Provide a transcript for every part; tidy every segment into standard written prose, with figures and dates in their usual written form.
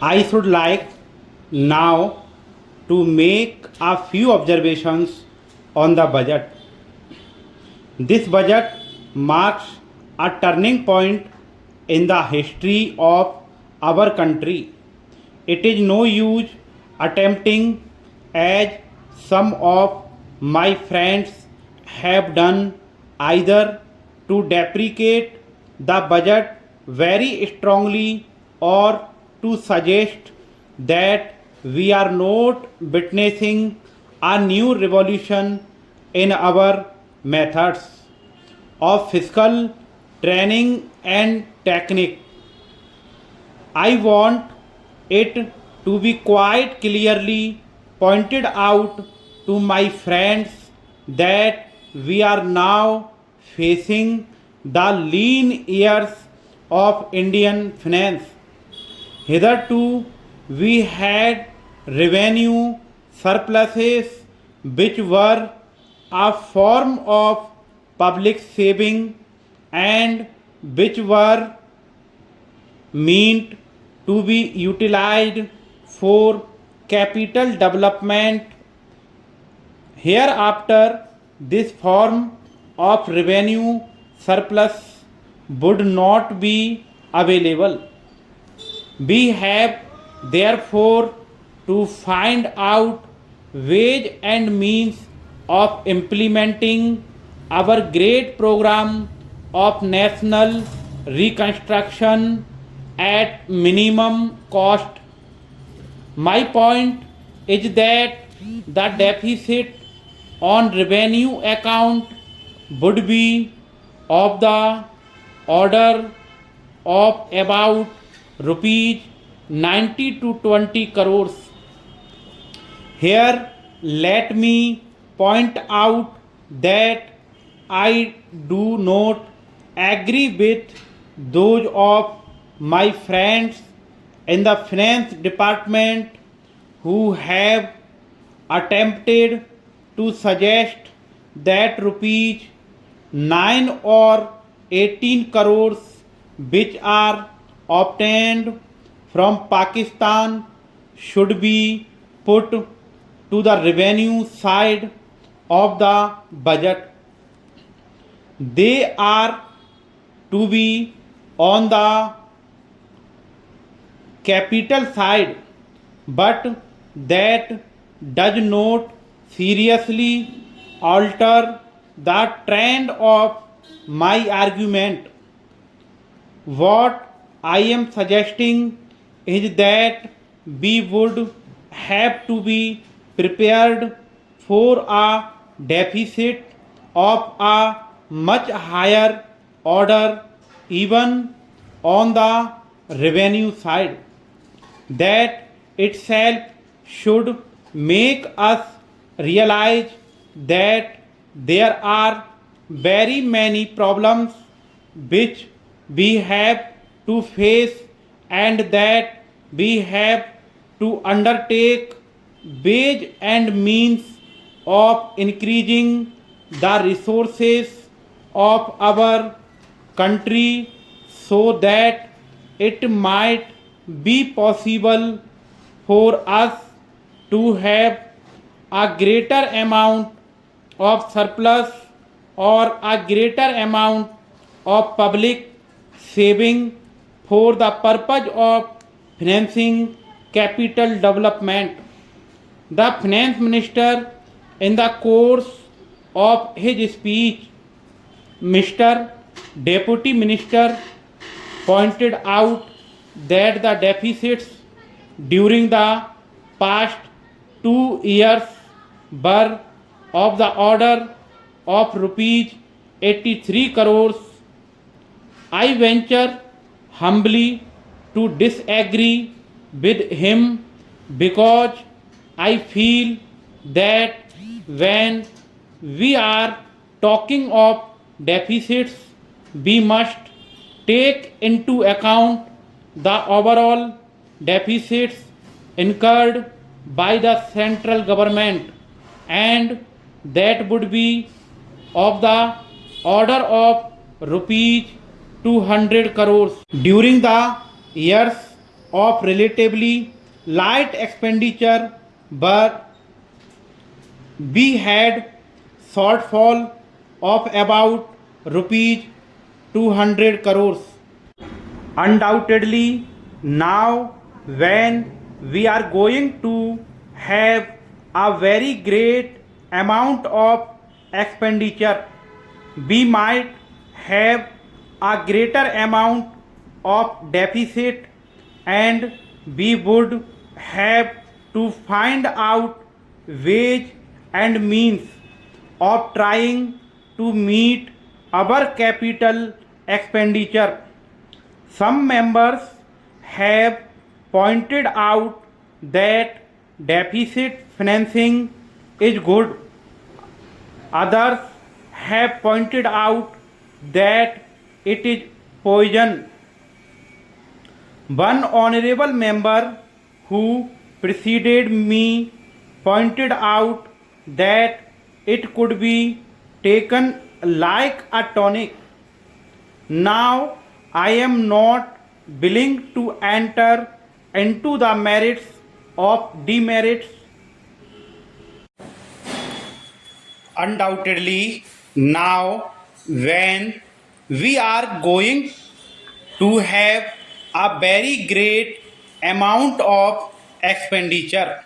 I should like now to make a few observations on the budget. This budget marks a turning point in the history of our country. It is no use attempting, as some of my friends have done, either to deprecate the budget very strongly or to suggest that we are not witnessing a new revolution in our methods of fiscal training and technique. I want it to be quite clearly pointed out to my friends that we are now facing the lean years of Indian finance. Hitherto, we had revenue surpluses which were a form of public saving and which were meant to be utilized for capital development. Hereafter, this form of revenue surplus would not be available. We have therefore to find out ways and means of implementing our great program of national reconstruction at minimum cost. My point is that the deficit on revenue account would be of the order of about rupees 90 to 20 crores. Here, let me point out that I do not agree with those of my friends in the finance department who have attempted to suggest that rupees 9 or 18 crores which are obtained from Pakistan should be put to the revenue side of the budget. They are to be on the capital side, but that does not seriously alter the trend of my argument. What I am suggesting is that we would have to be prepared for a deficit of a much higher order even on the revenue side. That itself should make us realize that there are very many problems which we have to face and that we have to undertake ways and means of increasing the resources of our country so that it might be possible for us to have a greater amount of surplus or a greater amount of public saving for the purpose of financing capital development. The finance minister, in the course of his speech, Mr. Deputy Minister pointed out that the deficits during the past 2 years were of the order of rupees 83 crores. I venture humbly to disagree with him because I feel that when we are talking of deficits, we must take into account the overall deficits incurred by the central government, and that would be of the order of rupees 200 crores. During the years of relatively light expenditure, but we had shortfall of about rupees 200 crores. Undoubtedly, now when we are going to have a very great amount of expenditure, we might have a greater amount of deficit, and we would have to find out ways and means of trying to meet our capital expenditure. Some members have pointed out that deficit financing is good. Others have pointed out that it is poison. One honorable member who preceded me pointed out that it could be taken like a tonic. Now, I am not willing to enter into the merits of demerits. Undoubtedly, now when we are going to have a very great amount of expenditure,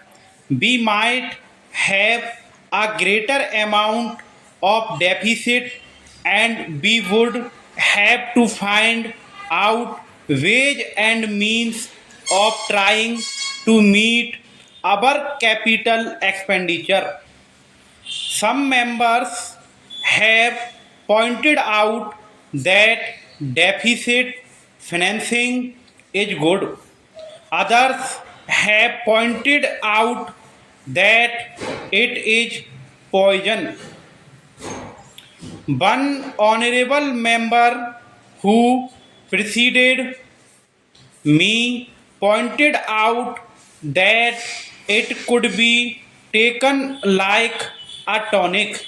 we might have a greater amount of deficit, and we would have to find out ways and means of trying to meet our capital expenditure. Some members have pointed out that deficit financing is good. Others have pointed out that it is poison. One honorable member who preceded me pointed out that it could be taken like a tonic.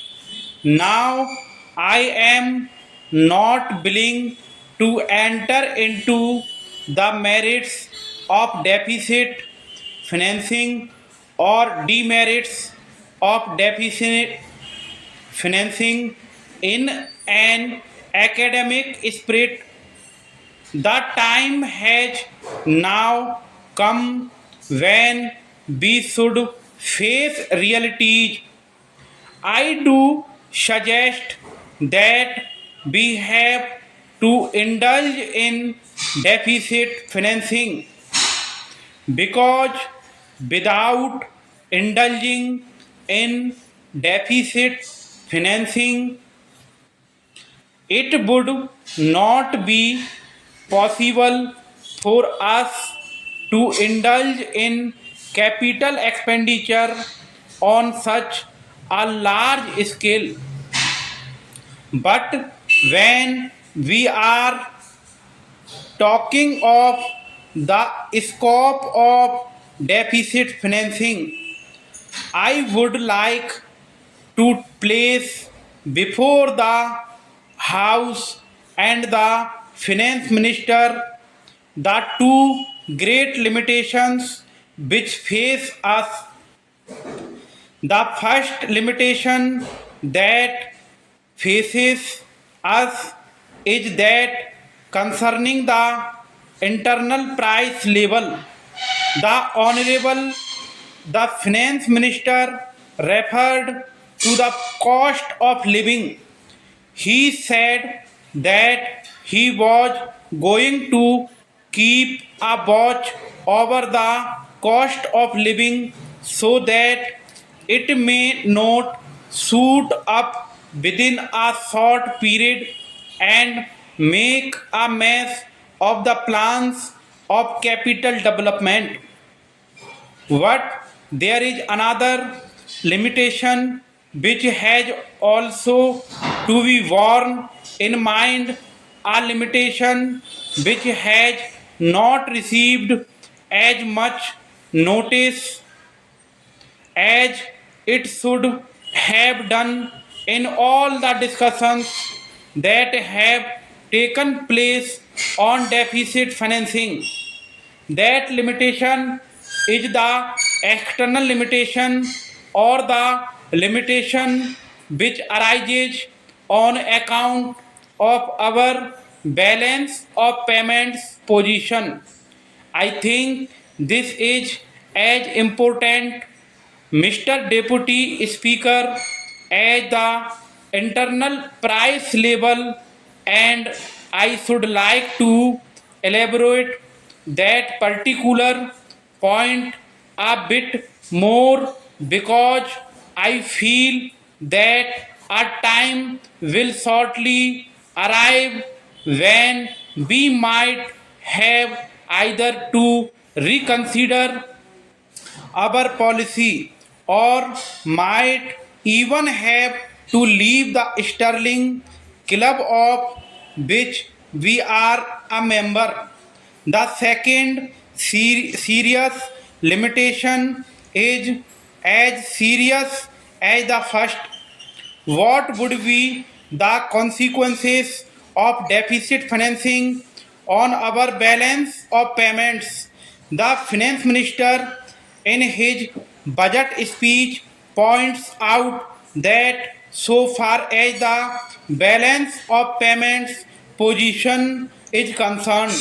Now I am not willing to enter into the merits of deficit financing or demerits of deficit financing in an academic spirit. The time has now come when we should face realities. I do suggest that we have to indulge in deficit financing, because without indulging in deficit financing, it would not be possible for us to indulge in capital expenditure on such a large scale. But when we are talking of the scope of deficit financing, I would like to place before the House and the Finance Minister the two great limitations which face us. The first limitation that faces us is that concerning the internal price level, the Honorable the Finance Minister referred to the cost of living. He said that he was going to keep a watch over the cost of living so that it may not shoot up within a short period and make a mess of the plans of capital development. But there is another limitation which has also to be borne in mind, a limitation which has not received as much notice as it should have done in all the discussions that have taken place on deficit financing. that limitation is the external limitation or the limitation which arises on account of our balance of payments position. I think this is as important, Mr. Deputy Speaker, as the internal price level, and I should like to elaborate that particular point a bit more because I feel that a time will shortly arrive when we might have either to reconsider our policy or might even have to leave the sterling club of which we are a member. The second serious limitation is as serious as the first. What would be the consequences of deficit financing on our balance of payments? The finance minister, in his budget speech, points out that so far as the balance of payments position is concerned,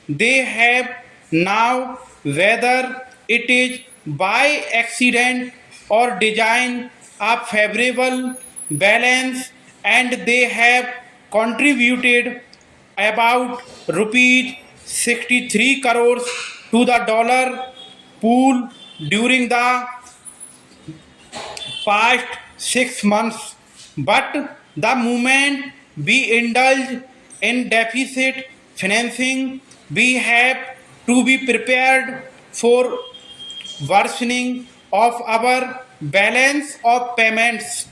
they have now, whether it is by accident or design, a favorable balance, and they have contributed about rupees 63 crores to the dollar pool during the past 6 months. But the moment we indulge in deficit financing, we have to be prepared for worsening of our balance of payments.